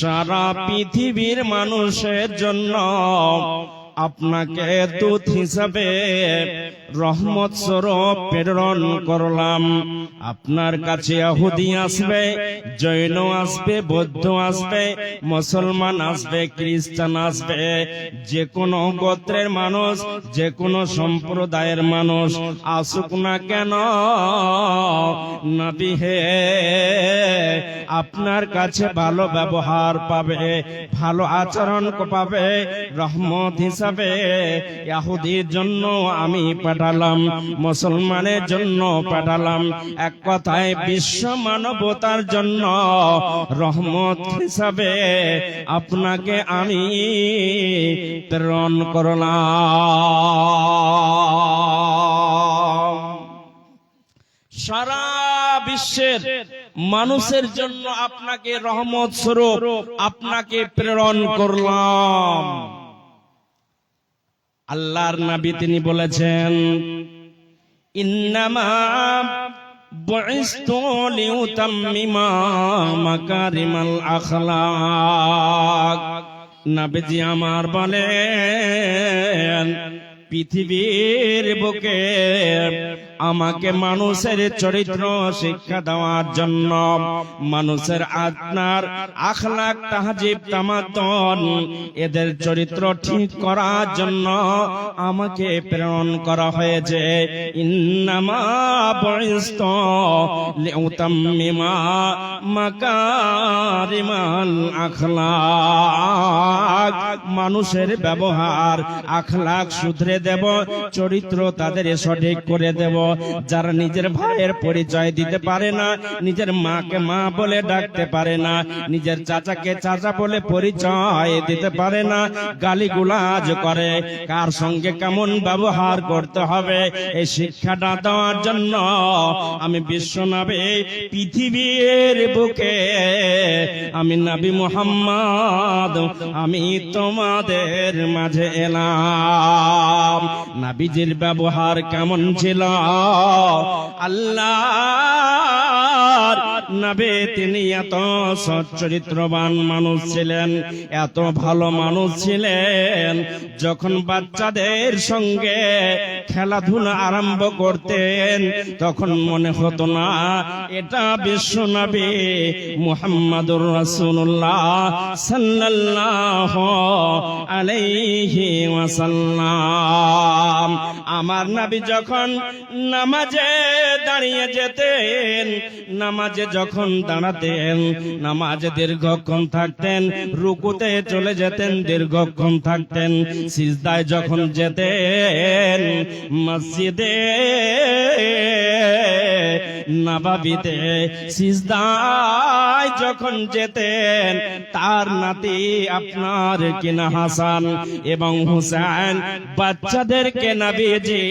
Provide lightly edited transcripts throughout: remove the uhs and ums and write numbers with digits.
সারা পৃথিবীর মানুষের জন্য আপনাকে দূত হিসাবে রহমত স্বরূপ প্রেরণ করলাম। আপনার কাছে ইহুদি আসবে, জৈন আসবে, বৌদ্ধ আসবে, মুসলমান আসবে, খ্রিস্টান আসবে, যে কোনো গোত্রের মানুষ, যে কোনো সম্প্রদায়ের মানুষ আসুক না কেন, নবী হে আপনার কাছে ভালো ব্যবহার পাবে, ভালো আচরণ পাবে। রহমত হিসাবে ইহুদির জন্য আমি পাঠালাম, মুসলমানের জন্য পাঠালাম, এক কথায় বিশ্ব মানবতার জন্য রহমত হিসাবে আপনাকে আমি প্রেরণ করলাম। সারা বিশ্বের মানুষের জন্য আপনাকে রহমত স্বরূপ আপনাকে প্রেরণ করলাম। আল্লাহর নবী তিনি বলেছেন, ইন্নামা বুইসতু লিউতাম্মিমা মাকারিমাল আখলাক। নবীজি আমার বলেন, পৃথিবীর বুকে আমাকে মানুষের চরিত্র শিক্ষা দেওয়ার জন্য, মানুষের আপনার আখলাক তাহজিব তামাদ্দুন এদের চরিত্র ঠিক করার জন্য আমাকে প্রেরণ করা হয়েছে। ইন্নামা বুইসতু লিউতাম্মিমা মাকারিমাল আখলাক। মানুষের ব্যবহার আখলাক শুধরে দেব, চরিত্র তাদের সঠিক করে দেব। যারা নিজের ভাইয়ের পরিচয় দিতে পারে না, নিজের মাকে মা বলে ডাকতে পারে না, নিজের চাচাকে চাচা বলে পরিচয় দিতে পারে না, গালিগুলাজ করে, কার সঙ্গে কেমন ব্যবহার করতে হবে এই শিক্ষাটা দেওয়ার জন্য আমি বিশ্বনবী পৃথিবীর বুকে, আমি নবী মুহাম্মদ, আমি তোমাদের মাঝে এলাম। নবীজির ব্যবহার কেমন ছিল? আল্লাহর নবী তিনি এত সচ্চরিত্রবান মানুষ ছিলেন, এত ভালো মানুষ ছিলেন, যখন বাচ্চাদের সঙ্গে খেলাধুলা আরম্ভ করতেন তখন মনে হতো না এটা বিশ্ব নবী মুহাম্মাদুর রাসূলুল্লাহ সাল্লাল্লাহু আলাইহি ওয়াসাল্লাম। আমার নবী যখন নামাজে দাঁড়িয়ে যেতেন, নামাজে যখন দাঁড়াতেন, নামাজে দীর্ঘক্ষণ থাকতেন, রুকুতে চলে যেতেন, দীর্ঘক্ষণ থাকতেন, সিজদায় যখন যেতেন, মসজিদে নববীতে সিজদায় যখন যেতেন, তার নাতি আপনার কিনা হাসান এবং হুসাইন বাচ্চাদেরকে নবীজি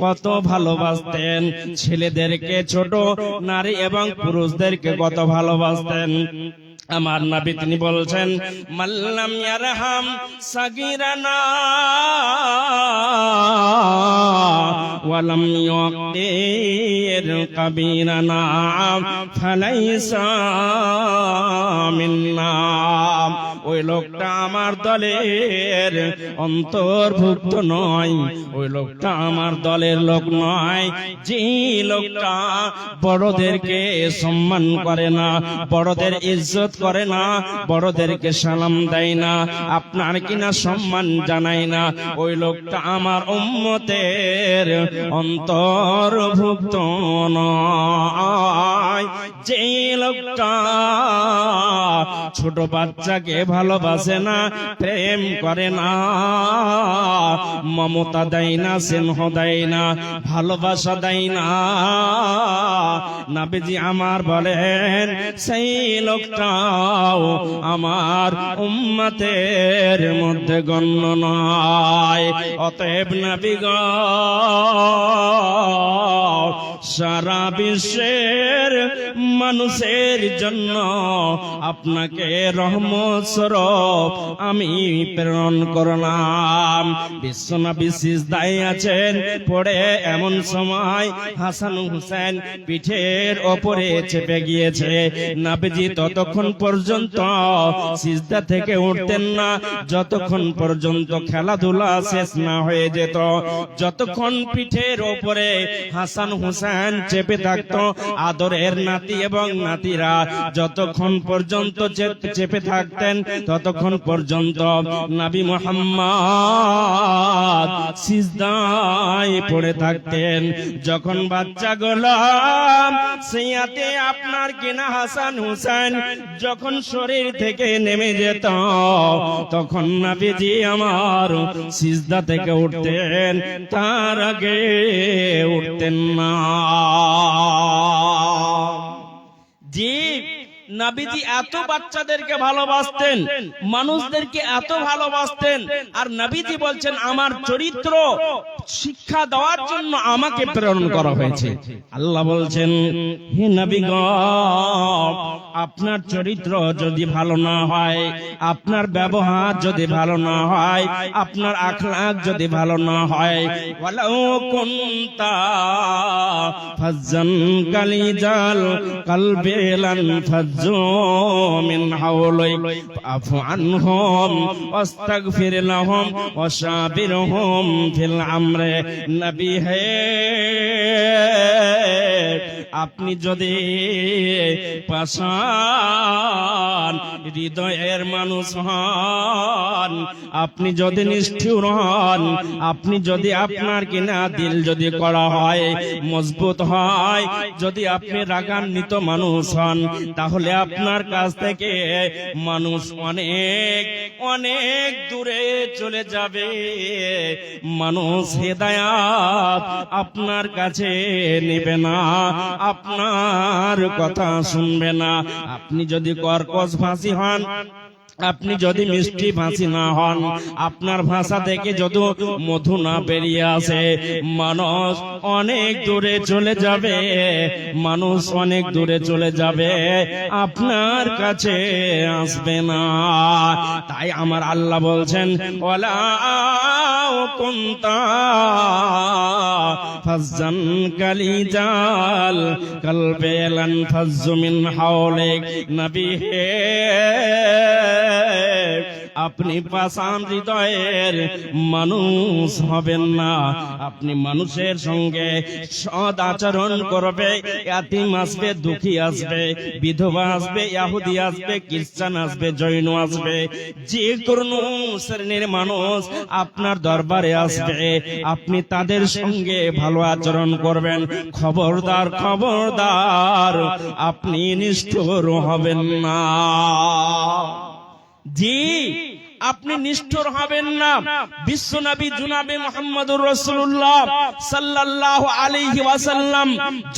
কত ভালোবাসতেন, ছেলেদেরকে, ছোট নারী এবং পুরুষদেরকে কত ভালোবাসতেন। আমার নবী তিনি বলছেন, মাল্লাম ইয়ারহাম সাগীরানা ওয়ালাম ইউকির কাবীরানা ফালাইসা মিন্না। ওই লোকটা আমার দলের অন্তর্ভুক্ত নয়, ওই লোকটা আমার দলের লোক নয়, যে লোকটা বড়দেরকে সম্মান করে না, বড়দের ইজ্জত করে না, বড়দেরকে সালাম দেয় না, আপনার কিনা সম্মান জানায় না, ওই লোকটা আমার উম্মতের অন্তর্ভুক্ত নয়। যে লোকটা ছোট বাচ্চাকে ভালোবাসে না, প্রেম করে না, মমতা দেয় না, স্নেহ দেয় না, ভালোবাসা দেয় না, নবীজি আমার বলেন সেই লোকটাও আমার উম্মতের মধ্যে গণ্য নয়। অতএব নবী গো, সারা বিশ্বের মানুষের জন্য আপনাকে আপনাকে রহমত স্বরূপ আমি প্রেরণ করলাম। বিশ্বনবী সিজদায় আছেন, পড়ে এমন সময় হাসান হুসেন পিঠের ওপরে চেপে গিয়েছে। নবীজি ততক্ষণ পর্যন্ত সিজদা থেকে উঠতেন না যতক্ষণ পর্যন্ত খেলাধুলা শেষ না হয়ে যেত। যতক্ষণ পিঠের ওপরে হাসান হুসেন চেপে থাকতো, আদরের নাতি এবং নাতিরা যতক্ষণ পর্যন্ত চেপে থাকতেন ততক্ষণ পর্যন্ত নবী মুহাম্মদ সিজদায় পড়ে থাকতেন। যখন বাচ্চা গোলাম সিয়াতে আপনার কিনা হাসান হুসেন যখন শরীর থেকে নেমে যেত, তখন নবীজি আমার সিজদা থেকে উঠতেন, তার আগে উঠতেন না। জি, নবীজি এত বাচ্চাদেরকে ভালোবাসতেন, মানুষদেরকে এত ভালোবাসতেন। আর নবীজি বলছেন আমার চরিত্র শিক্ষা দেওয়ার জন্য আমাকে প্রেরণ করা হয়েছে। আল্লাহ বলছেন, হে নবী গো, আপনার চরিত্র যদি ভালো না হয়, আপনার ব্যবহার যদি ভালো না হয়, আপনার আখলাক যদি ভালো না হয়, ওয়ালাউ কুনতা ফাজ্জান গালিজাল কলবি লান ফাজ্জু মিন হাওলিক ফাফু আনহুম ওয়াস্তাগফির লাহুম ওয়াশাবিরহুম ফিল আমরে। নবী হে, আপনি যদি পাষাণ হৃদয়ের মানুষ হন, আপনি যদি নিষ্ঠুর হন, আপনি যদি আপনার কিনা দিল যদি করা হয়, মজবুত হয়, যদি আপনি রাগান্বিত মানুষ হন, তাহলে আপনার কাছ থেকে মানুষ অনেক অনেক দূরে চলে যাবে। মানুষ হেদায়াত আপনার কাছে নেবে না, আপনার কথা শুনবে না। আপনি যদি কর্কশ ভাষী হন, আপনি যদি মিষ্টি ভাষী না হন, আপনার ভাষা থেকে যদি মধু না বেরিয়ে আসে, মানুষ অনেক দূরে চলে যাবে, মানুষ অনেক দূরে চলে যাবে, আপনার কাছে আসবে না। তাই আমার আল্লাহ বলছেন, ওয়ালা কুনতা ফাজ্জান গালিজাল কলবি লান ফাজ্জু মিন হাওলিক। নবী হে, আপনি পাষাণ হৃদয়ের মানুষ হবেন না। আপনি মানুষের সঙ্গে সৎ আচরণ করবে। ইয়াতিম আসবে, দুঃখী আসবে, বিধবা আসবে, ইহুদি আসবে, খ্রিস্টান আসবে, জৈন আসবে, যে কোনো শ্রেণীর মানুষ আপনার দরবারে আসবে, আপনি তাদের সঙ্গে ভালো আচরণ করবেন। খবরদার, খবরদার, আপনি নিষ্ঠুর হবেন না। জি, আপনি নিষ্ঠুর হবেন না। বিশ্বনবী জনাবে মুহাম্মদুর রাসূলুল্লাহ সাল্লাল্লাহু আলাইহি ওয়াসাল্লাম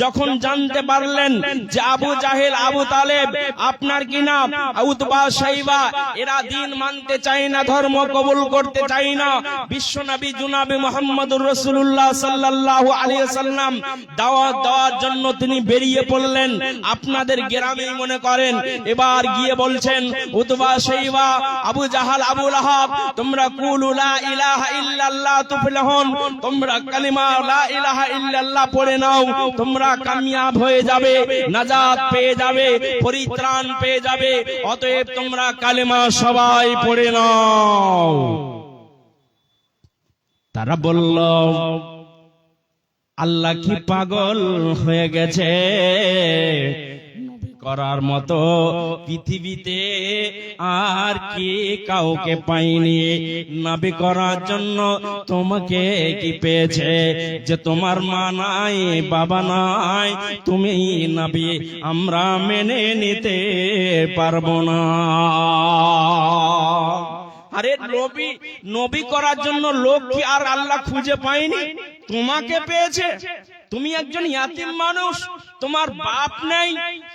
যখন জানতে পারলেন যে আবু জাহেল, আবু তালেব, আপনার কি নাম উতবা, শাইবা, এরা দ্বীন মানতে চায় না, ধর্ম কবুল করতে চায় না, বিশ্বনবী জনাবে মুহাম্মদুর রাসূলুল্লাহ সাল্লাল্লাহু আলাইহি ওয়াসাল্লাম দাওয়াত দেওয়ার জন্য তিনি বেরিয়ে পড়লেন। আপনাদের গ্রামেই মনে করেন, এবার গিয়ে বলছেন, উতবা, শাইবা, আবু জাহাল, আবু লাহাব, তোমরা কুলু লা ইলাহা ইল্লাল্লাহ তুফলিহুন, তোমরা কালিমা লা ইলাহা ইল্লাল্লাহ পড়ে নাও, তোমরা কামিয়াব হয়ে যাবে, নাজাত পেয়ে যাবে, পরিত্রাণ পেয়ে যাবে। অতএব তোমরা কালিমা সবাই পড়ে নাও। তারা বলল, আল্লাহ কি পাগল হয়ে গেছে? করার মতো পৃথিবীতে আর কি কাউকে পাইনি। নবী করার জন্য তোমাকে কি পেয়েছে যে তোমার মা নাই, বাবা নাই, তুমি নবী, আমরা মেনে নিতে পারবো না। আরে নবী, নবী করার জন্য লোক কি আর আল্লাহ খুঁজে পায়নি? তোমাকে পেয়েছে। তুমি একজন ইয়াতিম মানুষ, তোমার বাপ নাই,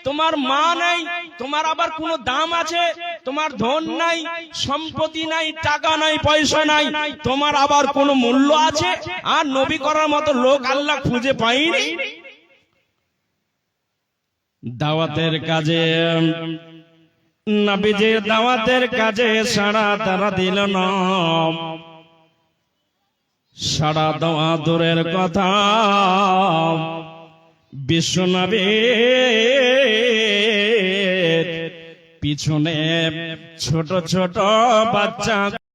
তোমার মা নাই, তোমার আবার কোনো দাম আছে? তোমার ধন নাই, সম্পত্তি নাই, টাকা নাই, পয়সা নাই, তোমার আবার কোনো মূল্য আছে? আর নবী করার মতো লোক আল্লাহ খুঁজে পায়নি। দাওয়াতের কাজে নবীজির দাওয়াতের কাজে সাড়া তারা দিল না। সাড়া দেওয়া দূরের কথা, বিশ্বনবীর পিছনে ছোট ছোট বাচ্চা